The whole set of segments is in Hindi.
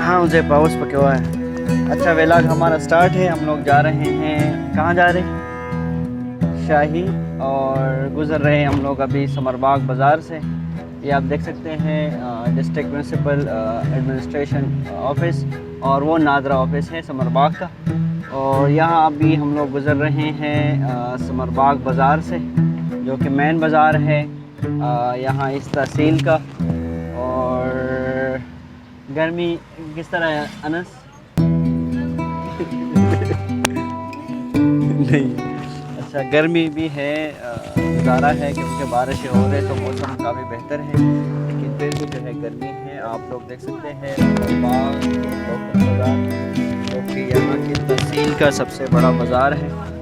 हाँ मुझे पाउस पके हुआ है। अच्छा व्लॉग हमारा स्टार्ट है। हम लोग जा रहे हैं, कहाँ जा रहे हैं? शाही। और गुज़र रहे हैं हम लोग अभी समरबाग बाज़ार से। ये आप देख सकते हैं डिस्ट्रिक्ट म्यूनसिपल एडमिनिस्ट्रेशन ऑफिस, और वो नादरा ऑफिस है समरबाग का। और यहाँ अभी हम लोग गुज़र रहे हैं समरबाग बाज़ार से, जो कि मेन बाज़ार है यहाँ इस तहसील का। और गर्मी किस तरह है अनस? नहीं, अच्छा गर्मी भी है, गुजारा है क्योंकि बारिशें हो रही तो मौसम काफ़ी बेहतर है, लेकिन फिर भी जो है गर्मी है। आप लोग देख सकते हैं बाग लोकल बाज़ार, जो कि यहाँ की तहसील का सबसे बड़ा बाज़ार है।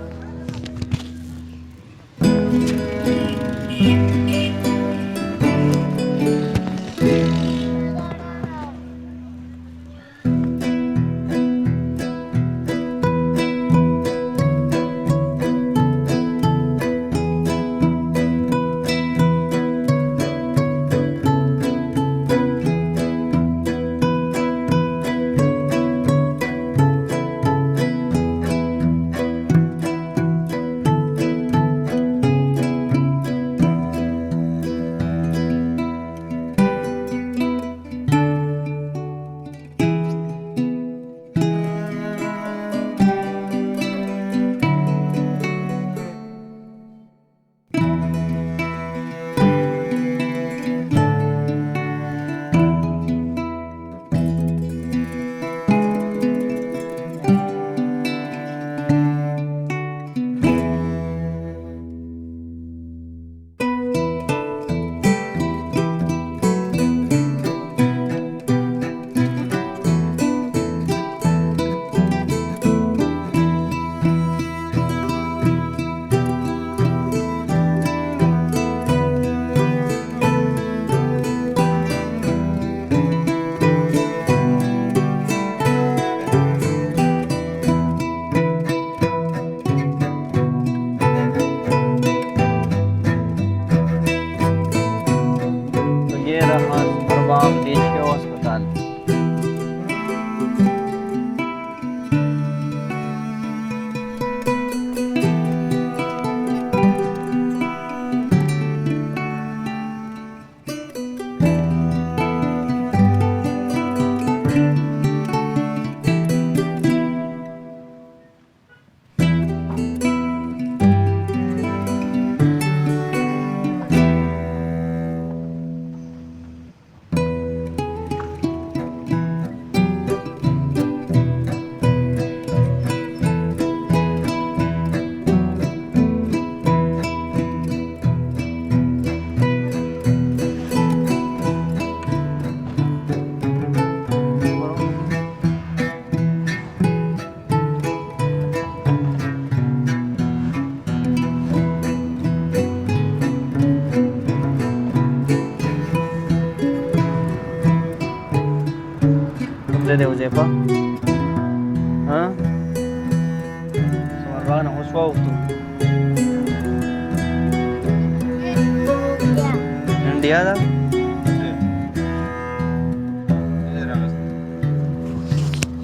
Wow tuh. India था।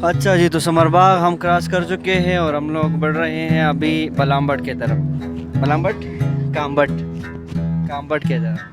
अच्छा जी, तो समरबाग हम क्रॉस कर चुके हैं और हम लोग बढ़ रहे हैं अभी बलाम्बट के तरफ। बलाम्बट, काम्बट, काम्बट के तरफ।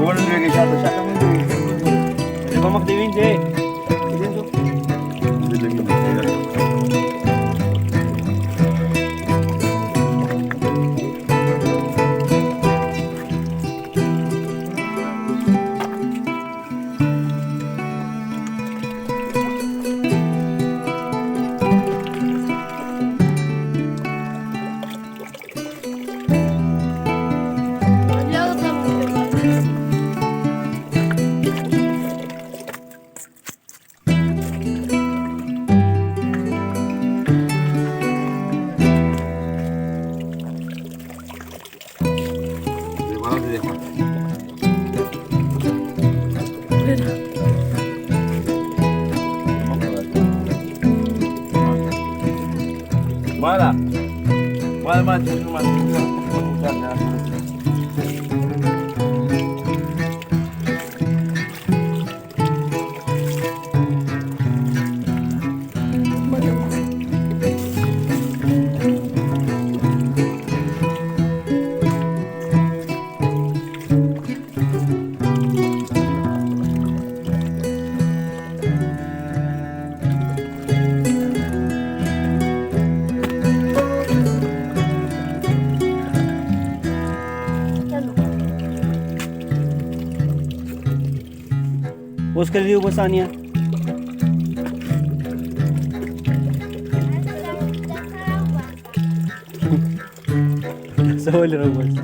Gawin na siya to. Siya ka mo. Di ba magdiwin, Jay? Diwin to. Mana? Mana cuma post कर रही हो बस आनिया बोल रहा हूँ बस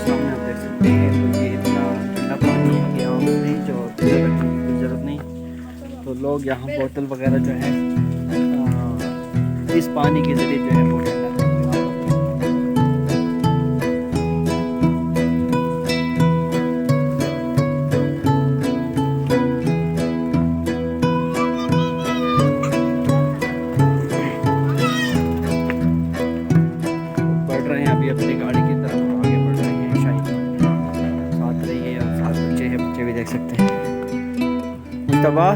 सामने आप देख सकते हैं तो ये इतना ठंडा पानी है कि यहाँ फ्रिज और फ्रीजर रखने की कोई ज़रूरत नहीं। तो लोग यहाँ बोतल वगैरह जो है इस पानी के ज़रिए जो है वो ठंडा करते हैं। बढ़ रहे हैं अभी अपनी गाड़ी की तरफ आगे बढ़ रहे हैं। शायद साथ रहिए और साथ बच्चे भी देख सकते हैं। मुस्तफा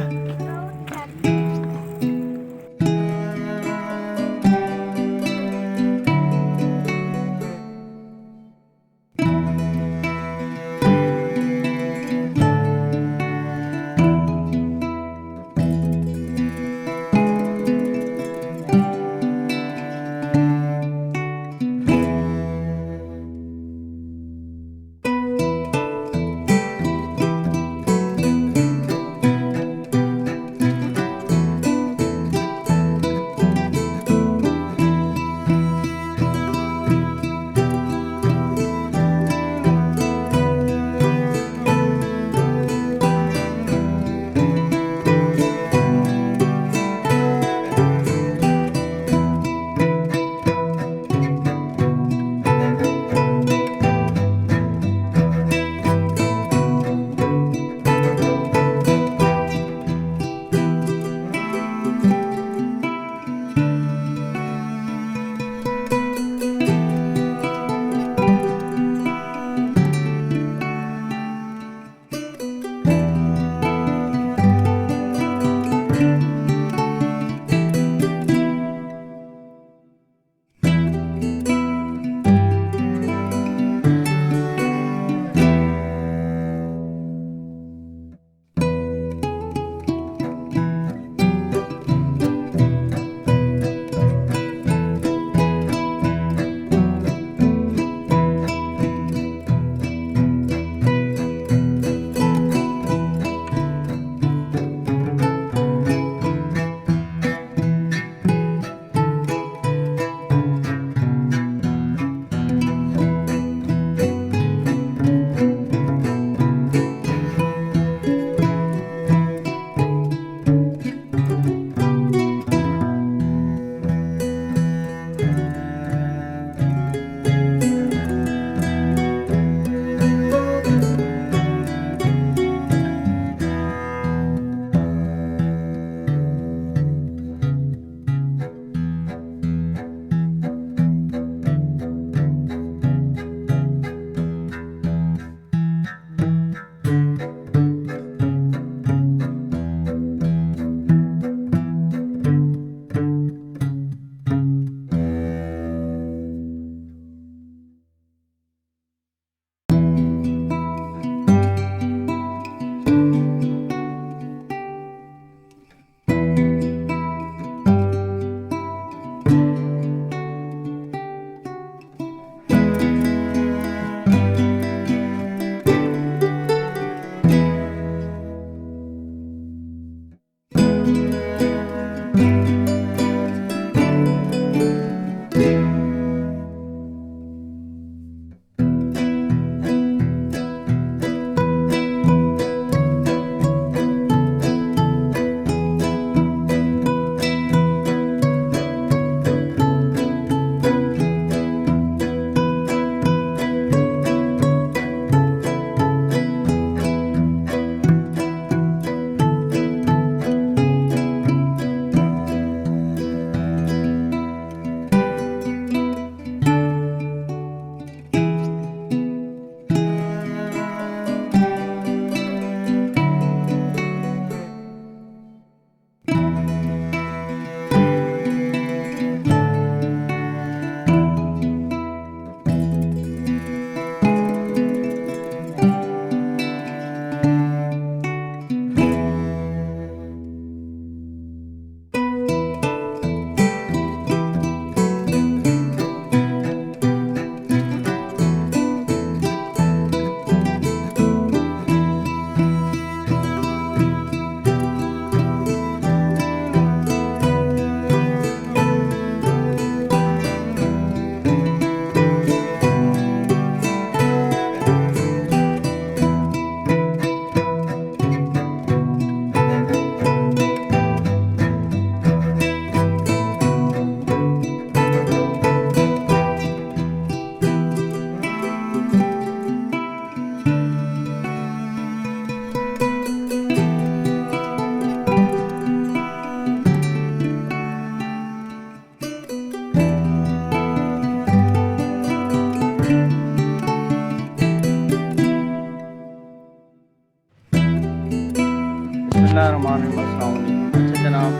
बिस्मिल्लाहिर्रहमानिर्रहीम। अच्छा जनाब,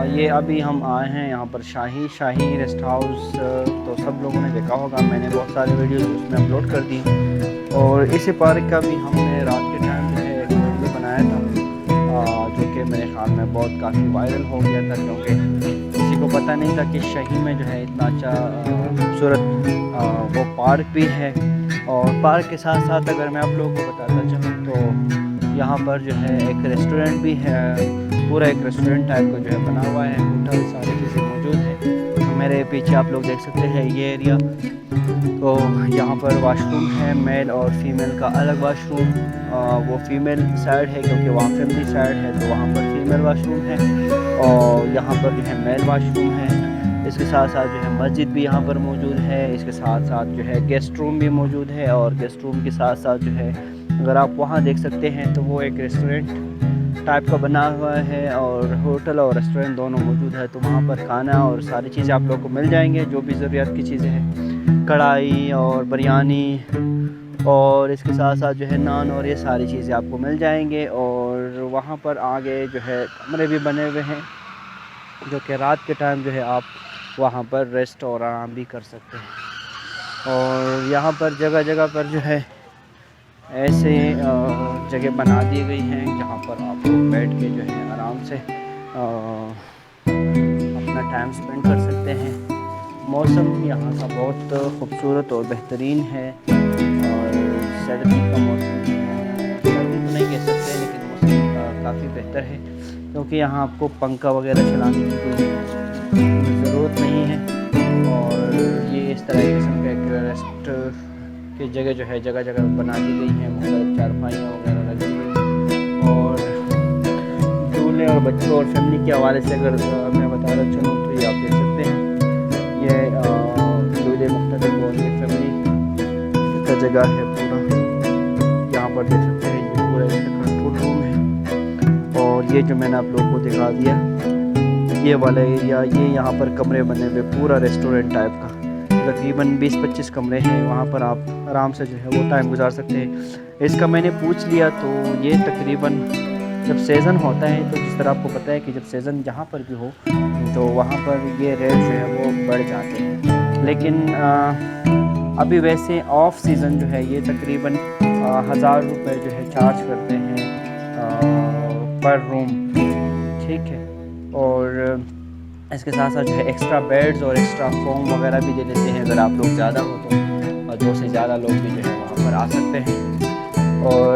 ये अभी हम आए हैं यहाँ पर शाही रेस्ट हाउस। तो सब लोगों ने देखा होगा, मैंने बहुत सारे वीडियोस उसमें अपलोड कर दी। और इसी पार्क का भी हमने रात के टाइम जो है एक वीडियो बनाया था, जो कि मेरे ख्याल में बहुत काफ़ी वायरल हो गया था, क्योंकि किसी को पता नहीं था कि शाही में जो है इतना अच्छा खूबसूरत वो पार्क भी है। और पार्क के साथ साथ अगर मैं आप लोगों को बताता चलूँ तो यहाँ पर जो है एक रेस्टोरेंट भी है, पूरा एक रेस्टोरेंट टाइप का जो है बना हुआ है, होटल सारी चीज़ें मौजूद है। तो मेरे पीछे आप लोग देख सकते हैं ये एरिया। तो यहाँ पर वाशरूम है, मेल और फीमेल का अलग वाशरूम। वो फीमेल साइड है क्योंकि वहाँ फैमिली साइड है, तो वहाँ पर फीमेल वाशरूम है। और यहाँ पर जो है मेल वाशरूम है। इसके साथ साथ जो है मस्जिद भी यहाँ पर मौजूद है। इसके साथ साथ जो है गेस्ट रूम भी मौजूद है। और गेस्ट रूम के साथ साथ जो है अगर आप वहाँ देख सकते हैं तो वो एक रेस्टोरेंट टाइप का बना हुआ है, और होटल और रेस्टोरेंट दोनों मौजूद है। तो वहाँ पर खाना और सारी चीज़ें आप लोगों को मिल जाएंगे, जो भी ज़रूरत की चीज़ें हैं, कढ़ाई और बिरयानी और इसके साथ साथ जो है नान और ये सारी चीज़ें आपको मिल जाएंगे। और वहाँ पर आगे जो है कमरे भी बने हुए हैं, जो कि रात के टाइम जो है आप वहाँ पर रेस्ट और आराम भी कर सकते हैं। और यहाँ पर जगह जगह पर जो है ऐसे जगह बना दी गई हैं जहाँ पर आप लोग बैठ के जो है आराम से अपना टाइम स्पेंड कर सकते हैं। मौसम यहाँ का बहुत खूबसूरत और बेहतरीन है, और सर्दी का मौसम है, सर्दी तो नहीं कह सकते लेकिन मौसम काफ़ी बेहतर है, क्योंकि यहाँ आपको पंखा वगैरह चलाने की कोई ज़रूरत नहीं है। और ये इस तरह की किस्म का एक रेस्ट की जगह जो है जगह जगह बना दी गई है, मुख्तलिफ चारपाइयाँ वगैरह लगी हुई। और दूल्हे और बच्चों और फैमिली के हवाले से अगर मैं बताना चलूँ तो ये आप देख सकते हैं, ये दूल्हे मुख्तलिफ और ये फैमिली का जगह है पूरा। यहाँ पर देख सकते हैं ये पूरा इसका कंट्रोल रूम है। और ये जो मैंने आप लोगों को दिखा दिया ये वाला एरिया, ये यहाँ पर कमरे बने हुए पूरा रेस्टोरेंट टाइप का, तकरीबन 20-25 कमरे हैं। वहाँ पर आप आराम से जो है वो टाइम गुजार सकते हैं। इसका मैंने पूछ लिया तो ये तकरीबन जब सीज़न होता है, तो जिस तरह आपको पता है कि जब सीज़न जहाँ पर भी हो तो वहाँ पर ये रेट जो है वो बढ़ जाते हैं। लेकिन अभी वैसे ऑफ सीज़न जो है ये तकरीबन 1000 रुपये जो है चार्ज करते हैं पर रूम, ठीक है। और इसके साथ साथ जो है एक्स्ट्रा बेड्स और एक्स्ट्रा फोम वगैरह भी दे देते हैं, अगर आप लोग ज़्यादा हो तो, और 2 से ज़्यादा लोग भी जो है वहाँ पर आ सकते हैं। और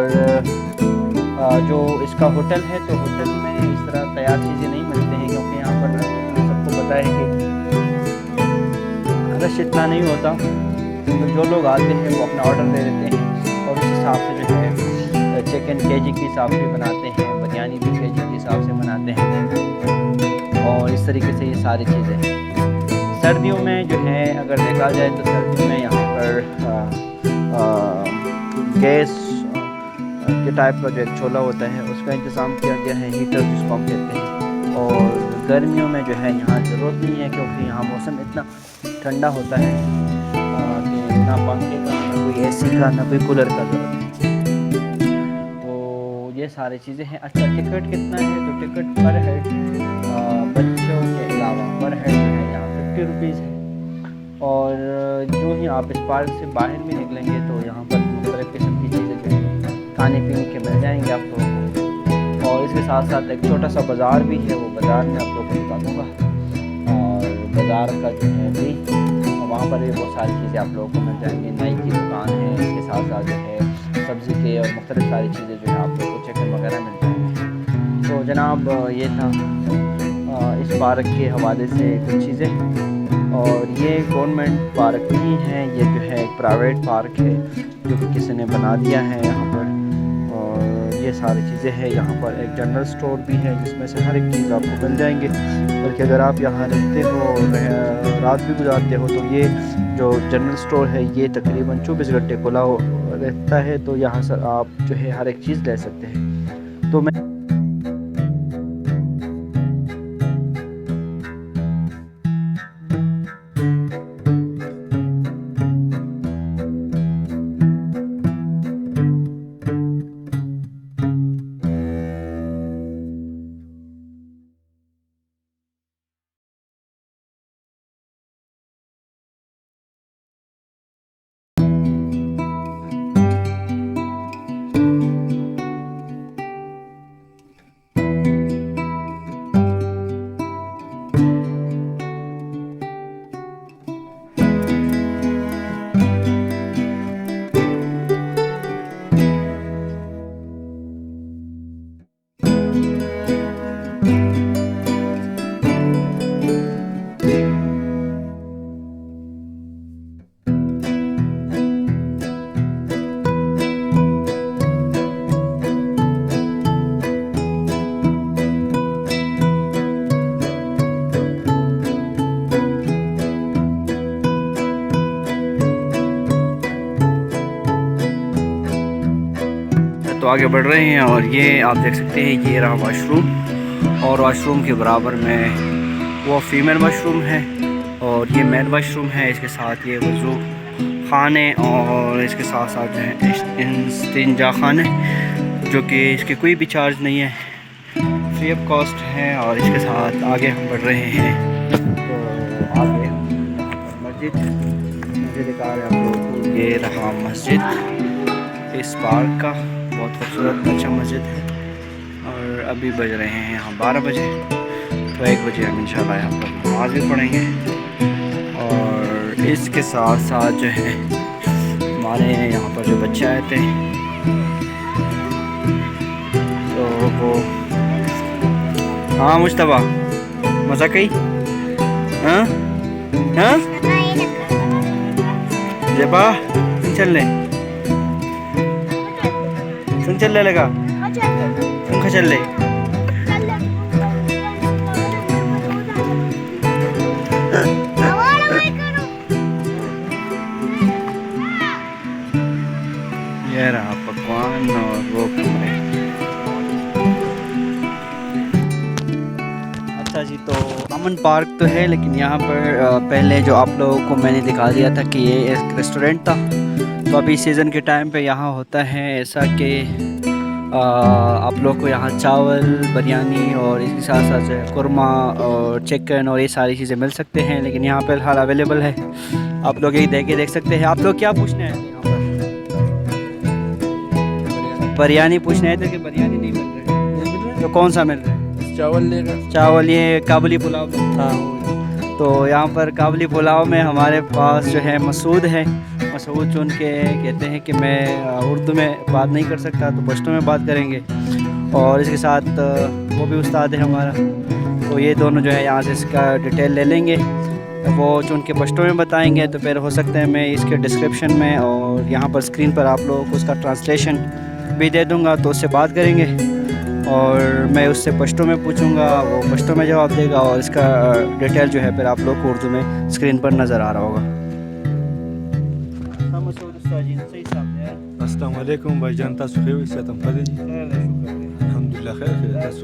जो इसका होटल है तो होटल में इस तरह तैयार चीज़ें नहीं मिलते हैं, क्योंकि यहाँ पर सबको पता है कि रश इतना नहीं होता, तो जो लोग आते हैं वो अपना ऑर्डर दे देते हैं और उस हिसाब से जो है चिकन केजी के हिसाब से बनाते हैं, बिरयानी भी केजी के हिसाब से बनाते हैं। और इस तरीके से ये सारी चीज़ें। सर्दियों में जो है अगर देखा जाए तो सर्दियों में यहाँ पर गैस के टाइप का जो एक चूल्हा होता है उसका इंतज़ाम किया गया है, हीटर जिसको हम कहते हैं। और गर्मियों में जो है यहाँ ज़रूरत नहीं है, क्योंकि यहाँ मौसम इतना ठंडा होता है कि ना पंखे का, ना कोई एसी का, ना कोई कूलर का ज़रूरत है। तो ये सारी चीज़ें हैं। अच्छा, टिकट कितना है? तो टिकट पर हेड बच्चों के अलावा पर हेड जो है यहाँ 50 रुपीज़ है। और जो ही आप इस पार्क से बाहर भी निकलेंगे तो यहाँ पर मुख्तलिफ किस्म की चीज़ें जो है खाने पीने के मिल जाएंगे आप लोगों को। और इसके साथ साथ एक छोटा सा बाज़ार भी है, वो बाज़ार में आप लोगों को दिखा दूँगा। और बाज़ार का जो है भी वहाँ पर भी बहुत सारी चीज़ें आप लोगों को मिल जाएंगी। नाई की दुकान है, इसके साथ साथ जो है सब्ज़ी के और मुख्तलिफ सारी चीज़ें जो है आप लोगों को चिकन वगैरह मिल जाएंगे। तो जनाब ये था इस पार्क के हवाले से कुछ चीज़ें। और ये गवर्नमेंट पार्क नहीं है, ये जो है एक प्राइवेट पार्क है जो कि किसी ने बना दिया है यहाँ पर। और ये सारी चीज़ें हैं। यहाँ पर एक जनरल स्टोर भी है जिसमें से हर एक चीज़ आपको मिल जाएंगे। बल्कि अगर आप यहाँ रहते हो और रात भी गुजारते हो तो ये जो जनरल स्टोर है ये तकरीबन 24 घंटे खुला रहता है। तो यहाँ से आप जो है हर एक चीज़ ले सकते हैं। तो मैं तो आगे बढ़ रहे हैं और ये आप देख सकते हैं ये रहा वाशरूम, और वाशरूम के बराबर में वो फीमेल वाशरूम है और ये मेल वाशरूम है। इसके साथ ये वज़ू खाने और इसके साथ साथ जो है इस्तिंजा खाने, जो कि इसके कोई भी चार्ज नहीं है, फ्री ऑफ कॉस्ट है। और इसके साथ आगे हम बढ़ रहे हैं तो आगे मस्जिद दिखा रहे हैं हम लोग को। ये रहा मस्जिद इस पार्क का, बहुत खूबसूरत अच्छा मस्जिद है। और अभी बज रहे हैं यहाँ 12 बजे, तो 1 बजे हम इंशाल्लाह यहाँ पर नमाज़ भी पढ़ेंगे। और इसके साथ साथ जो है हमारे यहाँ पर जो बच्चे आए थे तो वो, हाँ मुश्तबा मज़ा कही, हाँ हाँ जेबा चल ले सुन चल लगा पंखा चल ले। ये रहा पकवान और वो कमरे। अच्छा जी, तो अमन पार्क तो है, लेकिन यहाँ पर पहले जो आप लोगों को मैंने दिखा दिया था कि ये एक रेस्टोरेंट था। तो अभी सीज़न के टाइम पे यहाँ होता है ऐसा कि आप लोग को यहाँ चावल, बिरयानी और इसके साथ साथ जो है कुरमा और चिकन और ये सारी चीज़ें मिल सकते हैं। लेकिन यहाँ पर हाल अवेलेबल है, आप लोग यही देख सकते हैं। आप लोग क्या पूछने हैं यहाँ पर? बिरयानी पूछने आए थे कि बिरयानी नहीं मिल रही, तो कौन सा मिल रहा है? चावल लेगा। चावल, ये काबुली पुलाव। हाँ, तो यहाँ पर काबुली पुलाव में हमारे पास जो है मसूद है। मसूद चुन के कहते हैं कि मैं उर्दू में बात नहीं कर सकता, तो पश्तो में बात करेंगे। और इसके साथ वो भी उस्ताद है हमारा, तो ये दोनों जो है यहाँ से इसका डिटेल ले लेंगे, वो चुन के पश्तो में बताएंगे। तो फिर हो सकता है मैं इसके डिस्क्रिप्शन में और यहाँ पर स्क्रीन पर आप लोगों को उसका ट्रांसलेशन भी दे दूँगा, तो उससे बात करेंगे और मैं उससे पश्तो में पूछूंगा, वो पश्तो में जवाब देगा और इसका डिटेल जो है फिर आप लोग को उर्दू में स्क्रीन पर नज़र आ रहा होगा। अस्सलाम वालेकुम भाईजान, तासु खैर सेहतम खदे अल्हम्दुलिल्लाह खैर तासु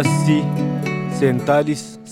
80 47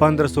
1500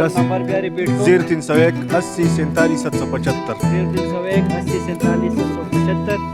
0301 80 47 775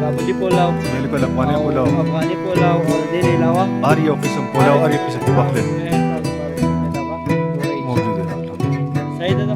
काबुली पुलाव बिल्कुल अफगानी पुलाव और देने अलावा हर यो किस्म पुलाव हर यो किस्म के बखले मौजूद है सही दादा।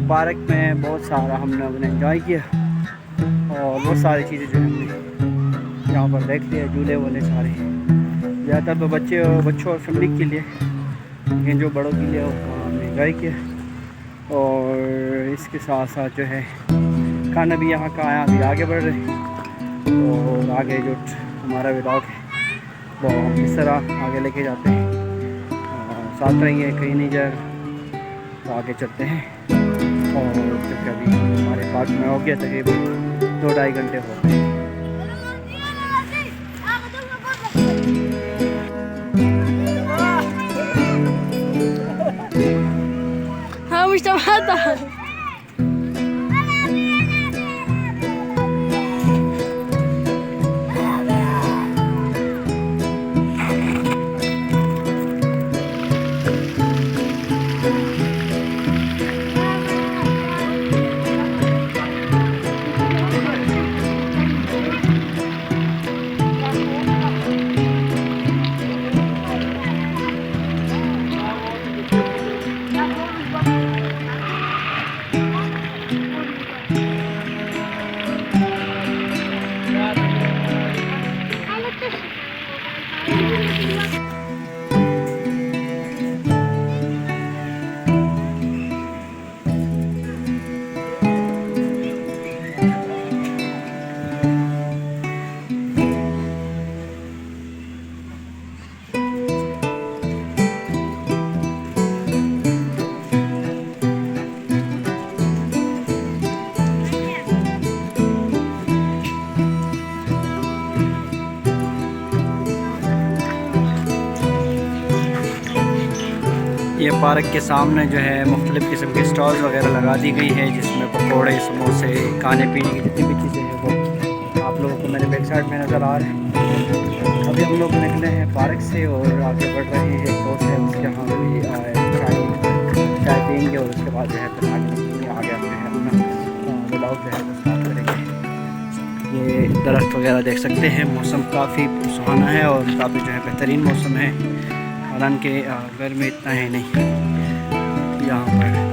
पार्क में बहुत सारा हम लोगों ने एंजॉय किया और बहुत सारी चीज़ें जो हमने यहाँ पर देख लिया, झूले वूले सारे। ज़्यादातर तो बच्चों और फैमिली के लिए, लेकिन जो बड़ों के लिए हमने एंजॉय किया। और इसके साथ साथ जो है खाना भी यहाँ का आया, अभी आगे बढ़ रहे हैं और आगे जो हमारा व्लॉग है वो हम इस तरह आगे लेके जाते हैं। साथ रहेंगे, कहीं नहीं जाए तो आगे चलते हैं। और क्योंकि अभी हमारे पार्क में हो गया तकरीबन 2-2.5 घंटे हो गए। हाँ मुश्तबा था। ये पार्क के सामने जो है मुख्तलिफ़ किस्म के स्टॉल्स वगैरह लगा दी गई है, जिसमें पकौड़े, समोसे, खाने पीने की जितनी भी चीज़ें हैं वो आप लोगों को मेरे बैक साइड में नज़र आ रहे हैं। अभी हम लोग निकले हैं पार्क से और आगे बढ़ रहे हैं। एक दोस्त है उसके यहाँ भी चाय पियेंगे और उसके बाद जो है फिर आगे जो है अपना व्लॉग जो है वो स्टार्ट करेंगे। ये दरख्त वगैरह देख सकते हैं, मौसम काफ़ी सुहाना है और काफ़ी जो है बेहतरीन मौसम है। हालांकि गर्मी इतना है नहीं यहाँ पर।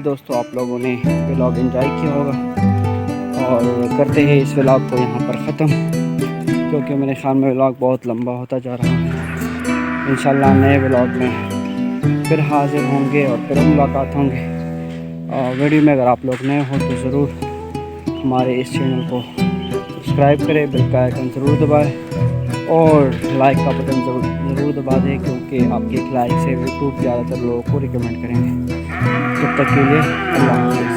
दोस्तों आप लोगों ने व्लॉग एंजॉय किया होगा और करते हैं इस व्लॉग को यहाँ पर ख़त्म, क्योंकि मेरे ख्याल में व्लॉग बहुत लंबा होता जा रहा है। इंशाल्लाह नए व्लॉग में फिर हाज़िर होंगे और फिर मुलाकात होंगे। वीडियो में अगर आप लोग नए हो तो ज़रूर हमारे इस चैनल को सब्सक्राइब करें, बेल का आइकन ज़रूर दबाएं और लाइक का बटन ज़रूर दबा दें, क्योंकि आपके एक लाइक से यूट्यूब ज़्यादातर लोगों को रिकमेंड करेंगे। तब तक के लिए अल्लाह हाफ़िज़।